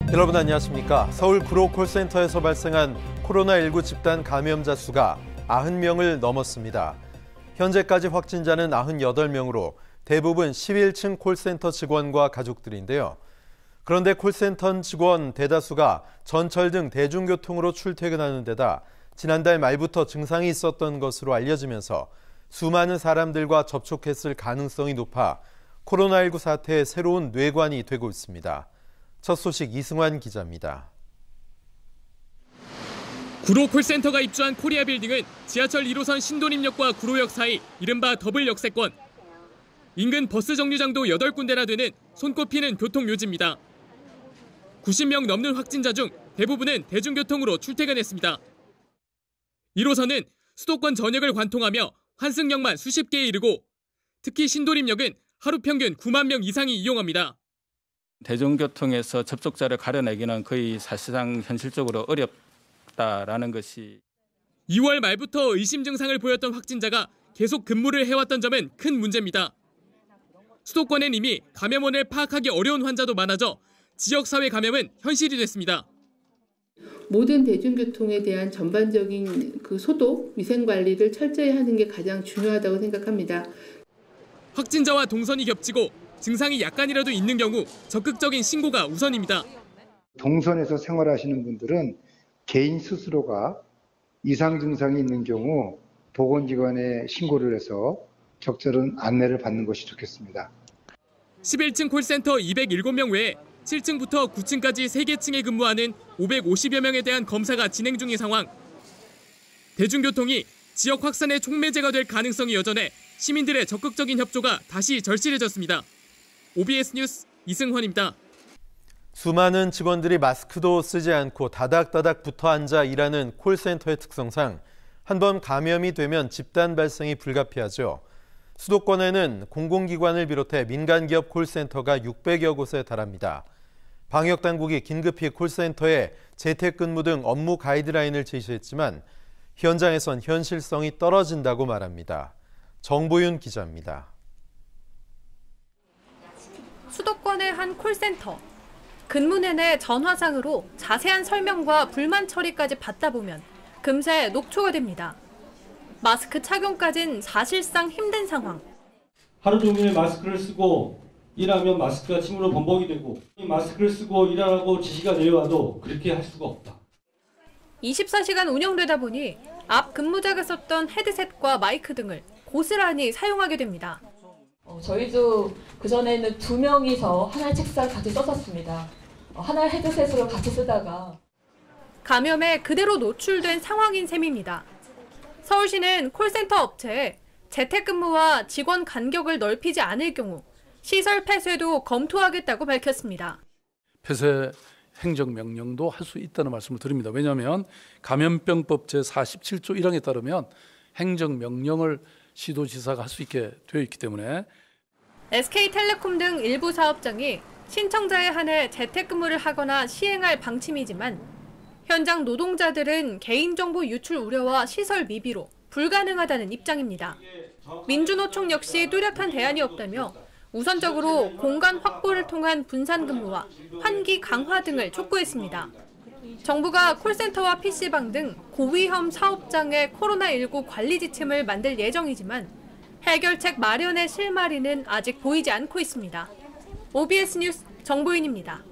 여러분 안녕하십니까? 서울 구로 콜센터에서 발생한 코로나19 집단 감염자 수가 90명을 넘었습니다. 현재까지 확진자는 98명으로 대부분 11층 콜센터 직원과 가족들인데요. 그런데 콜센터 직원 대다수가 전철 등 대중교통으로 출퇴근하는 데다 지난달 말부터 증상이 있었던 것으로 알려지면서 수많은 사람들과 접촉했을 가능성이 높아 코로나19 사태의 새로운 뇌관이 되고 있습니다. 첫 소식 이승환 기자입니다. 구로 콜센터가 입주한 코리아빌딩은 지하철 1호선 신도림역과 구로역 사이 이른바 더블 역세권. 인근 버스 정류장도 8군데나 되는 손꼽히는 교통묘지입니다. 90명 넘는 확진자 중 대부분은 대중교통으로 출퇴근했습니다. 1호선은 수도권 전역을 관통하며 환승역만 수십 개에 이르고 특히 신도림역은 하루 평균 9만 명 이상이 이용합니다. 대중교통에서 접촉자를 가려내기는 거의 사실상 현실적으로 어렵다라는 것이 2월 말부터 의심 증상을 보였던 확진자가 계속 근무를 해왔던 점은 큰 문제입니다. 수도권엔 이미 감염원을 파악하기 어려운 환자도 많아져 지역사회 감염은 현실이 됐습니다. 모든 대중교통에 대한 전반적인 소독, 위생관리를 철저히 하는 게 가장 중요하다고 생각합니다. 확진자와 동선이 겹치고 증상이 약간이라도 있는 경우 적극적인 신고가 우선입니다. 동선에서 생활하시는 분들은 개인 스스로가 이상 증상이 있는 경우 보건기관에 신고를 해서 적절한 안내를 받는 것이 좋겠습니다. 11층 콜센터 207명 외에 7층부터 9층까지 3개 층에 근무하는 550여 명에 대한 검사가 진행 중인 상황. 대중교통이 지역 확산의 촉매제가 될 가능성이 여전해 시민들의 적극적인 협조가 다시 절실해졌습니다. OBS 뉴스 이승환입니다. 수많은 직원들이 마스크도 쓰지 않고 다닥다닥 붙어 앉아 일하는 콜센터의 특성상 한번 감염이 되면 집단 발생이 불가피하죠. 수도권에는 공공기관을 비롯해 민간기업 콜센터가 600여 곳에 달합니다. 방역당국이 긴급히 콜센터에 재택근무 등 업무 가이드라인을 제시했지만 현장에선 현실성이 떨어진다고 말합니다. 정보윤 기자입니다. 수도권의 한 콜센터. 근무 내내 전화상으로 자세한 설명과 불만 처리까지 받다 보면 금세 녹초가 됩니다. 마스크 착용까진 사실상 힘든 상황. 하루 종일 마스크를 쓰고 일하면 마스크가 침으로 범벅이 되고 마스크를 쓰고 일하라고 지시가 내려와도 그렇게 할 수가 없다. 24시간 운영되다 보니 앞 근무자가 썼던 헤드셋과 마이크 등을 고스란히 사용하게 됩니다. 저희도 그전에는 2명이서 하나의 책상을 같이 썼었습니다. 하나의 헤드셋으로 같이 쓰다가 감염에 그대로 노출된 상황인 셈입니다. 서울시는 콜센터 업체에 재택근무와 직원 간격을 넓히지 않을 경우 시설 폐쇄도 검토하겠다고 밝혔습니다. 폐쇄 행정명령도 할 수 있다는 말씀을 드립니다. 왜냐하면 감염병법 제47조 1항에 따르면 행정명령을 시도지사가 할 수 있게 되어 있기 때문에 SK텔레콤 등 일부 사업장이 신청자에 한해 재택근무를 하거나 시행할 방침이지만 현장 노동자들은 개인정보 유출 우려와 시설 미비로 불가능하다는 입장입니다. 민주노총 역시 뚜렷한 대안이 없다며 우선적으로 공간 확보를 통한 분산근무와 환기 강화 등을 촉구했습니다. 정부가 콜센터와 PC방 등 고위험 사업장의 코로나19 관리 지침을 만들 예정이지만 해결책 마련의 실마리는 아직 보이지 않고 있습니다. OBS 뉴스 정보윤입니다.